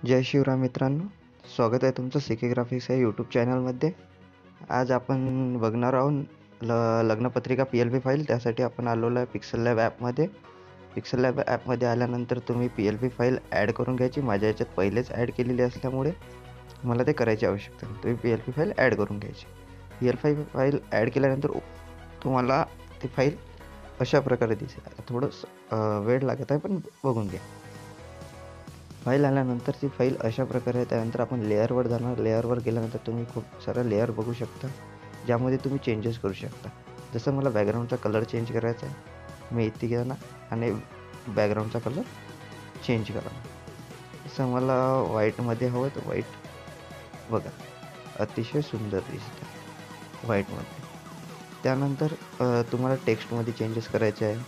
जय शिवराय मित्रांनो, स्वागत आहे तुमचं सी के ग्राफिक्स या यूट्यूब चॅनलमध्ये. आज आपण बघणार आहोत लग्नपत्रिका PLP फाईल. त्यासाठी आपण आलेलो आहे पिक्सल लॅब ॲपमध्ये. पिक्सल लॅब ॲपमध्ये आल्यानंतर तुम्ही PLP फाईल ॲड करून घ्यायची. माझ्या याच्यात पहिलेच ॲड केलेली असल्यामुळे मला ते करायची आवश्यकता नाही. तुम्ही PLP फाईल ॲड करून घ्यायची. PLP फाईल ॲड केल्यानंतर तुम्हाला ती फाईल अशा प्रकारे दिसेल. थोडंसं वेळ लागत आहे, पण बघून घ्या. फाईल आल्यानंतर ती फाईल अशा प्रकारे आहे. त्यानंतर आपण लेअरवर जाणार. लेअरवर गेल्यानंतर तुम्ही खूप सारा लेअर बघू शकता, ज्यामध्ये तुम्ही चेंजेस करू शकता. जसं मला बॅकग्राऊंडचा कलर चेंज करायचा आहे, मी इथे घेणार आणि बॅकग्राऊंडचा कलर चेंज करणार. जसं मला व्हाईटमध्ये हवं तर व्हाईट बघा, अतिशय सुंदर दिसतं व्हाईटमध्ये. त्यानंतर तुम्हाला टेक्स्टमध्ये चेंजेस करायचे आहे.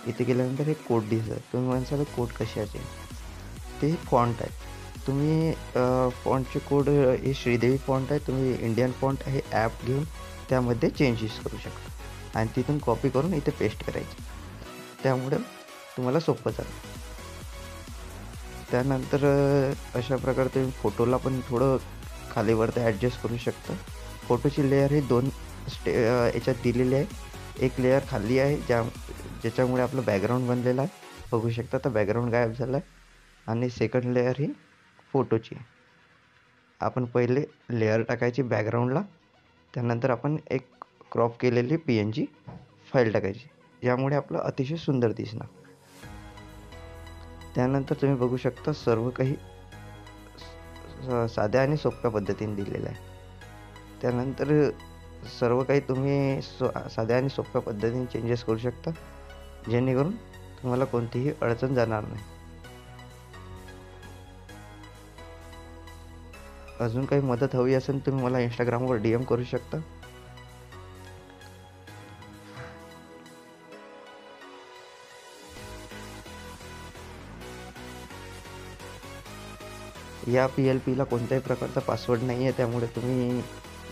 इथे गेल्यानंतर हे कोड दिसतं. तुम्ही म्हणसाल कोड कशाचे? ते फॉन्ट आहे. तुम्ही फॉन्टचे कोड हे श्रीदेवी फॉन्ट आहे. तुम्ही इंडियन फॉन्ट हे ॲप घेऊन त्यामध्ये चेंजेस करू शकता आणि तिथून कॉपी करून इथे पेस्ट करायची. त्यामुळे तुम्हाला सोपं जाईल. त्यानंतर अशा प्रकारे तुम्ही फोटोला पण थोडं खालीवरती ॲडजस्ट करू शकता. फोटोची लेअर ही दोन याच्यात दिलेली आहे. एक लेअर खाली आहे ज्याच्यामुळे आपलं बॅकग्राऊंड बनलेलं आहे. बघू शकता तर बॅकग्राऊंड गायब झालं आहे. आणि सेकंड लेअर ही फोटोची. आपण पहिले लेअर टाकायची बॅकग्राऊंडला. त्यानंतर आपण एक क्रॉप केलेली PNG फाईल टाकायची, यामुळे आपलं अतिशय सुंदर दिसणार. त्यानंतर तुम्ही बघू शकता सर्व काही साध्या आणि सोप्या पद्धतीने दिलेलं आहे. त्यानंतर सर्व काही तुम्ही साध्या आणि सोप्या पद्धतीने चेंजेस करू शकता, जेणेकरून तुम्हाला कोणतीही अडचण जाणार नाही. अजून काही मदत हवी असेल तुम्ही मला इंस्टाग्रामवर DM करू शकता. या PLPला कोणत्याही प्रकारचा पासवर्ड नाही आहे, त्यामुळे तुम्ही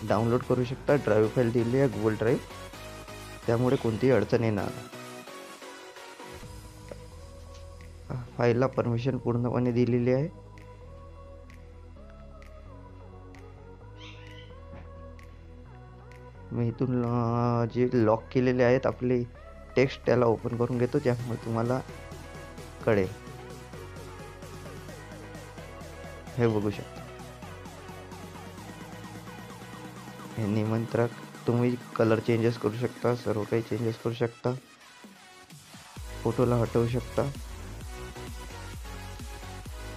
डाउनलोड करू शकता. ड्राईव्ह फाईल दिली आहे गुगल ड्राईव्ह, त्यामुळे कोणतीही अडचण येणार. फाईलला परमिशन पूर्णपणे दिलेली आहे. मी इथून जे लॉक केलेले आहेत आपले टेक्स्ट त्याला ओपन करून घेतो, ज्यामुळे तुम्हाला कळेल. हे बघू शकता. हे निमंत्रक. तुम्ही कलर चेंजेस करू शकता, सर्व काही चेंजेस करू शकता. फोटोला हटवू शकता.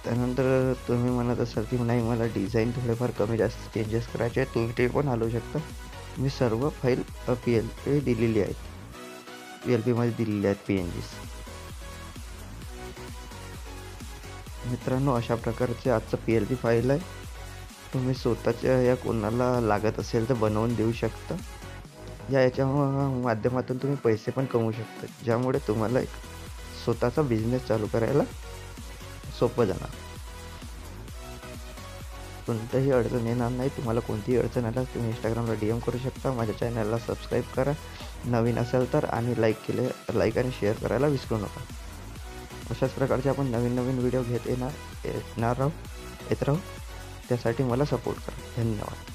त्यानंतर तुम्ही म्हणत असाल की नाही मला डिझाईन थोडेफार कमी जास्त चेंजेस करायचे आहेत, तुम्ही ते पण हलवू शकता. मी सर्व फाईल PLP दिलेली आहेत. PLPमध्ये दिलेली आहेत PNGs. मित्रांनो, अशा प्रकारचे आजचं PLP फाईल आहे. तुम्ही स्वतःच्या या कोणाला लागत असेल तर बनवून देऊ शकता. याच्या माध्यमातून तुम्ही पैसे पण कमवू शकता, ज्यामुळे तुम्हाला एक स्वतःचा बिझनेस चालू करायला सोपं जाणार. कोणत्याही अडचण येणार नाही. तुम्हाला कोणतीही अडचण आल्यास तुम्ही इंस्टाग्रामला DM करू शकता. माझ्या चॅनलला सबस्क्राईब करा नवीन असेल तर, आणि लाईक आणि शेअर करायला विसरू नका. अशाच प्रकारचे आपण नवीन व्हिडिओ येत राहू. त्यासाठी मला सपोर्ट करा. धन्यवाद.